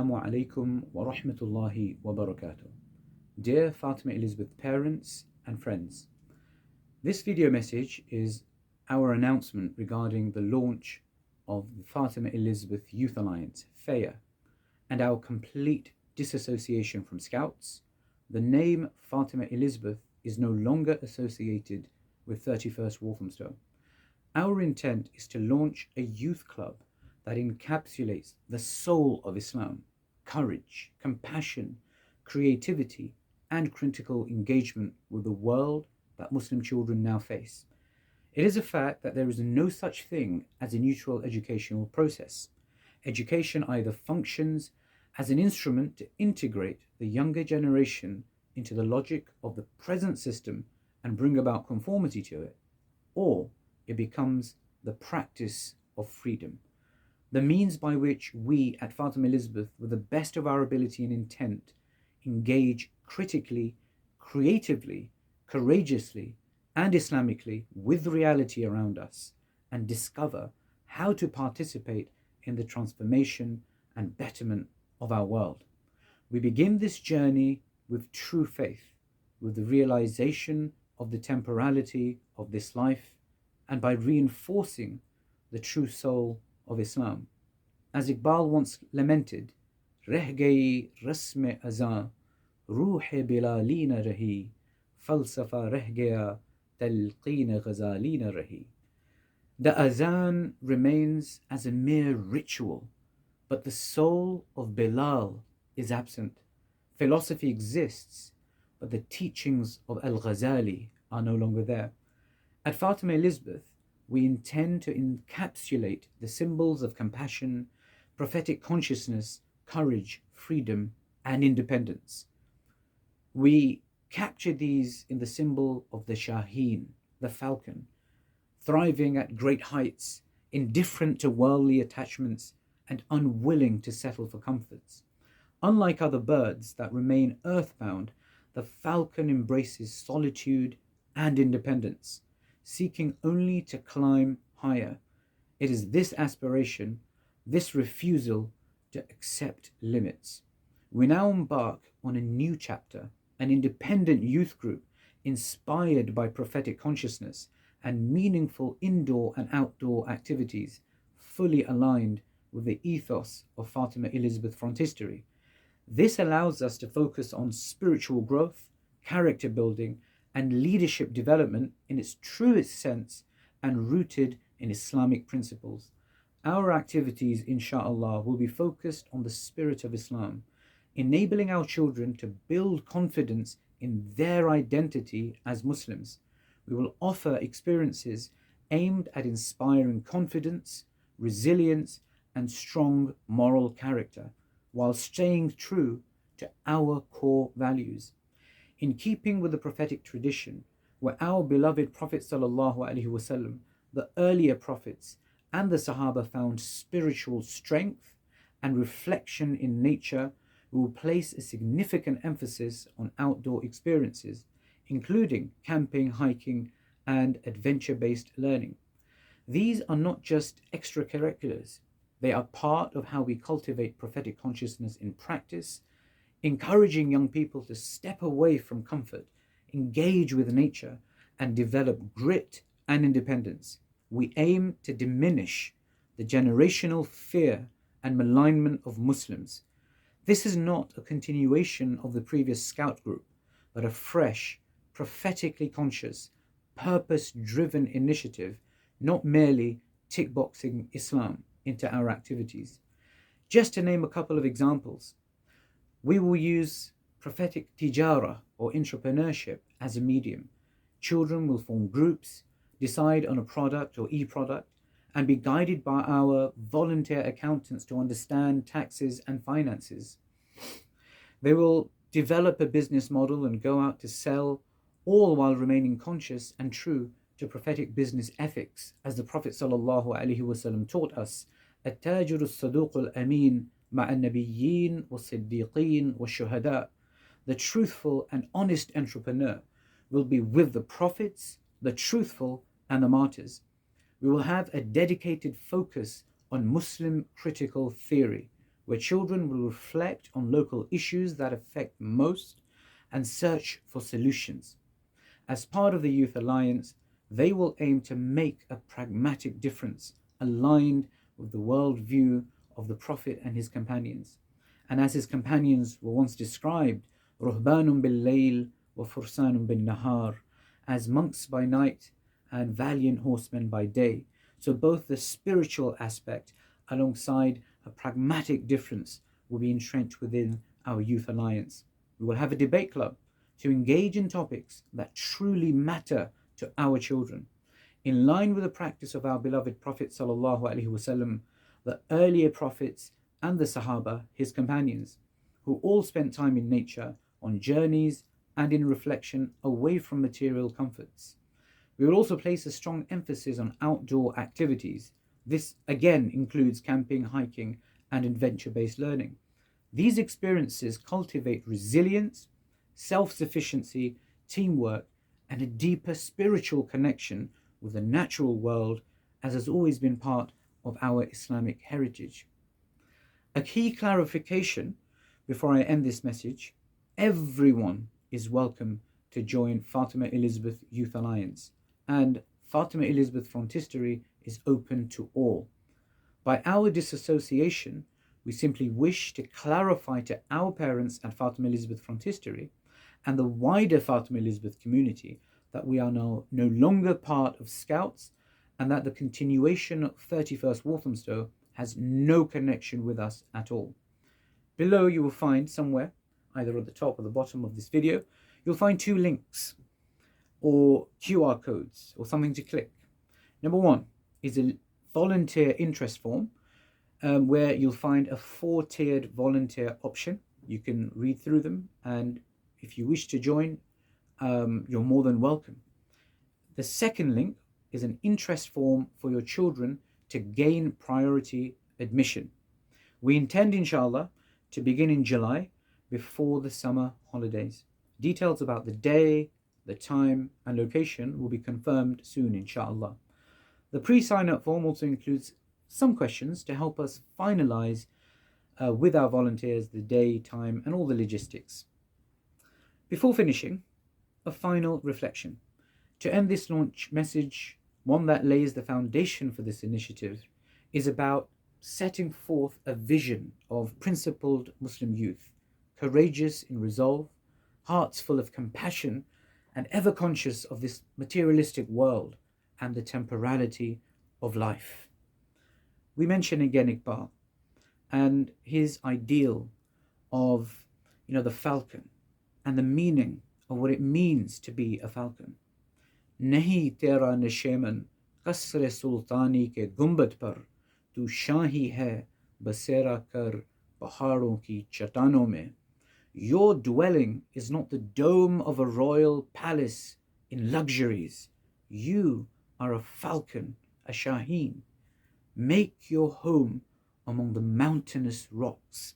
Assalamu alaikum wa rahmatullahi wa barakatuh. Dear Fatima Elizabeth parents and friends, this video message is our announcement regarding the launch of the Fatima Elizabeth Youth Alliance, FEYA, and our complete disassociation from Scouts. The name Fatima Elizabeth is no longer associated with 31st Walthamstow. Our intent is to launch a youth club that encapsulates the soul of Islam: courage, compassion, creativity, and critical engagement with the world that Muslim children now face. It is a fact that there is no such thing as a neutral educational process. Education either functions as an instrument to integrate the younger generation into the logic of the present system and bring about conformity to it, or it becomes the practice of freedom, the means by which we at Fatima Elizabeth, with the best of our ability and intent, engage critically, creatively, courageously, and Islamically with reality around us and discover how to participate in the transformation and betterment of our world. We begin this journey with true faith, with the realization of the temporality of this life, and by reinforcing the true soul of Islam. As Iqbal once lamented, "Reh gayi rasm azan, ruh bilalina rahi, falsafa reh gaya, talqeen ghazalina rahi." The azan remains as a mere ritual, but the soul of Bilal is absent. Philosophy exists, but the teachings of Al-Ghazali are no longer there. At Fatima Elizabeth, we intend to encapsulate the symbols of compassion, prophetic consciousness, courage, freedom, and independence. We capture these in the symbol of the Shaheen, the falcon, thriving at great heights, indifferent to worldly attachments, and unwilling to settle for comforts. Unlike other birds that remain earthbound, the falcon embraces solitude and independence, seeking only to climb higher. It is this aspiration, this refusal to accept limits. We now embark on a new chapter, an independent youth group inspired by prophetic consciousness and meaningful indoor and outdoor activities, fully aligned with the ethos of Fatima Elizabeth Frontistery. This allows us to focus on spiritual growth, character building, and leadership development in its truest sense and rooted in Islamic principles. Our activities, inshallah, will be focused on the spirit of Islam, enabling our children to build confidence in their identity as Muslims. We will offer experiences aimed at inspiring confidence, resilience, and strong moral character, while staying true to our core values. In keeping with the prophetic tradition, where our beloved Prophet ﷺ, the earlier prophets, and the Sahaba found spiritual strength and reflection in nature, we will place a significant emphasis on outdoor experiences, including camping, hiking, and adventure-based learning. These are not just extracurriculars, they are part of how we cultivate prophetic consciousness in practice, encouraging young people to step away from comfort, engage with nature, and develop grit and independence. We aim to diminish the generational fear and malignment of Muslims. This is not a continuation of the previous Scout group, but a fresh, prophetically conscious, purpose-driven initiative, not merely tick-boxing Islam into our activities. Just to name a couple of examples, we will use prophetic tijara or entrepreneurship as a medium. Children will form groups, decide on a product or e-product, and be guided by our volunteer accountants to understand taxes and finances. They will develop a business model and go out to sell, all while remaining conscious and true to prophetic business ethics, as the Prophet ﷺ taught us, التاجر الصدوق الأمين مع النبيين والصديقين والشهداء. The truthful and honest entrepreneur will be with the prophets, the truthful, and the martyrs. We will have a dedicated focus on Muslim critical theory, where children will reflect on local issues that affect most and search for solutions. As part of the Youth Alliance, they will aim to make a pragmatic difference aligned with the worldview of the Prophet and his companions. And as his companions were once described, Ruhbanun bil layl wa fursanun bin nahar, as monks by night and valiant horsemen by day. So both the spiritual aspect alongside a pragmatic difference will be entrenched within our Youth Alliance. We will have a debate club to engage in topics that truly matter to our children. In line with the practice of our beloved Prophet ﷺ, the earlier prophets and the Sahaba, his companions, who all spent time in nature, on journeys and in reflection away from material comforts. We will also place a strong emphasis on outdoor activities. This again includes camping, hiking, and adventure-based learning. These experiences cultivate resilience, self-sufficiency, teamwork, and a deeper spiritual connection with the natural world, as has always been part of our Islamic heritage. A key clarification before I end this message: everyone is welcome to join Fatima Elizabeth Youth Alliance, and Fatima Elizabeth Frontistery is open to all. By our disassociation, we simply wish to clarify to our parents at Fatima Elizabeth Frontistery and the wider Fatima Elizabeth community that we are now no longer part of Scouts, and that the continuation of 31st Walthamstow has no connection with us at all. Below you will find somewhere, either at the top or the bottom of this video, you'll find two links or QR codes or something to click. Number one is a volunteer interest form where you'll find a 4-tiered volunteer option. You can read through them, and if you wish to join, you're more than welcome. The second link is an interest form for your children to gain priority admission. We intend, inshallah, to begin in July before the summer holidays. Details about the day, the time, and location will be confirmed soon, inshallah. The pre-sign-up form also includes some questions to help us finalize with our volunteers the day, time, and all the logistics. Before finishing, a final reflection. To end this launch message, one that lays the foundation for this initiative, is about setting forth a vision of principled Muslim youth, courageous in resolve, hearts full of compassion, and ever conscious of this materialistic world and the temporality of life. We mention again Iqbal and his ideal of, the falcon, and the meaning of what it means to be a falcon. Nahi tera nisheman qasr sultani ke gumbad par, tu shahi hai basera kar paharon ki chatanon mein. Your dwelling is not the dome of a royal palace in luxuries. You are a falcon, a shaheen. Make your home among the mountainous rocks.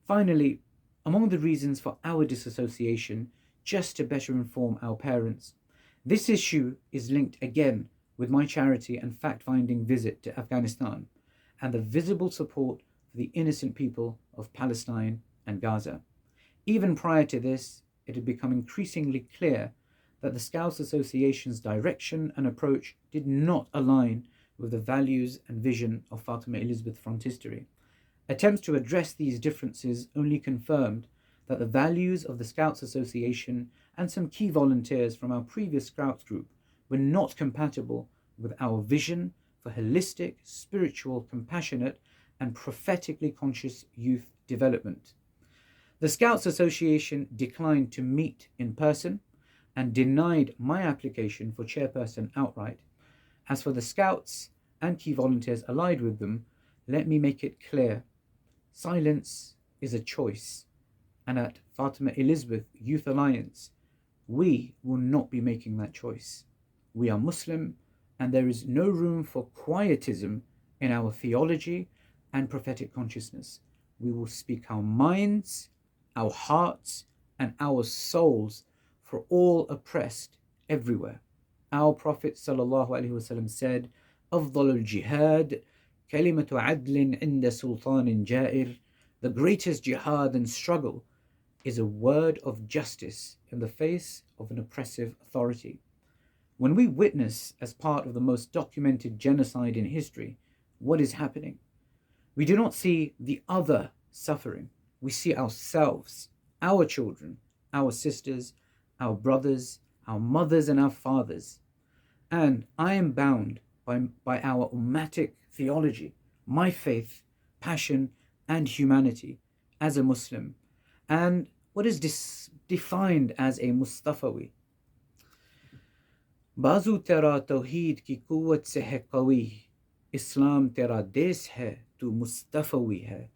Finally, among the reasons for our disassociation, just to better inform our parents, this issue is linked again with my charity and fact-finding visit to Afghanistan and the visible support for the innocent people of Palestine and Gaza. Even prior to this, it had become increasingly clear that the Scouts Association's direction and approach did not align with the values and vision of Fatima Elizabeth Frontistery. Attempts to address these differences only confirmed that the values of the Scouts Association and some key volunteers from our previous Scouts group were not compatible with our vision for holistic, spiritual, compassionate, and prophetically conscious youth development. The Scouts Association declined to meet in person and denied my application for chairperson outright. As for the Scouts and key volunteers allied with them, let me make it clear: silence is a choice, and at Fatima Elizabeth Youth Alliance, we will not be making that choice. We are Muslim, and there is no room for quietism in our theology and prophetic consciousness. We will speak our minds, our hearts, and our souls for all oppressed everywhere. Our Prophet ﷺ said, "Afdal al-jihad كلمة عدل عند سلطان جائر. The greatest jihad and struggle is a word of justice in the face of an oppressive authority. When we witness, as part of the most documented genocide in history, what is happening, we do not see the other suffering. We see ourselves, our children, our sisters, our brothers, our mothers, and our fathers. And I am bound by our ummatic theology, my faith, passion, and humanity as a Muslim, and what is defined as a Mustafawi. बाजू तेरा तौहीद की कुव्वत से है कवी, Islam तेरा देश है, tu Mustafawi hai.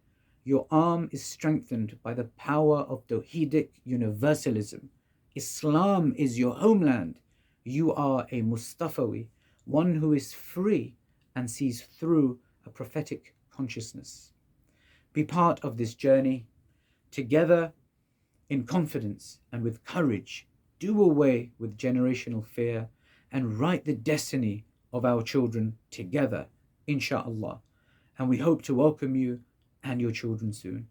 Your arm is strengthened by the power of Tawhidic universalism. Islam is your homeland. You are a Mustafawi, one who is free and sees through a prophetic consciousness. Be part of this journey. Together, in confidence and with courage, do away with generational fear and write the destiny of our children together, insha'Allah. And we hope to welcome you and your children soon.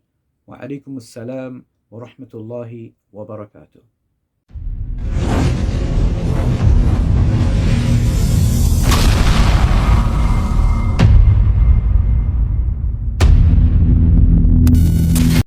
Wa alaikum assalam wa rahmatullahi wa barakatuh.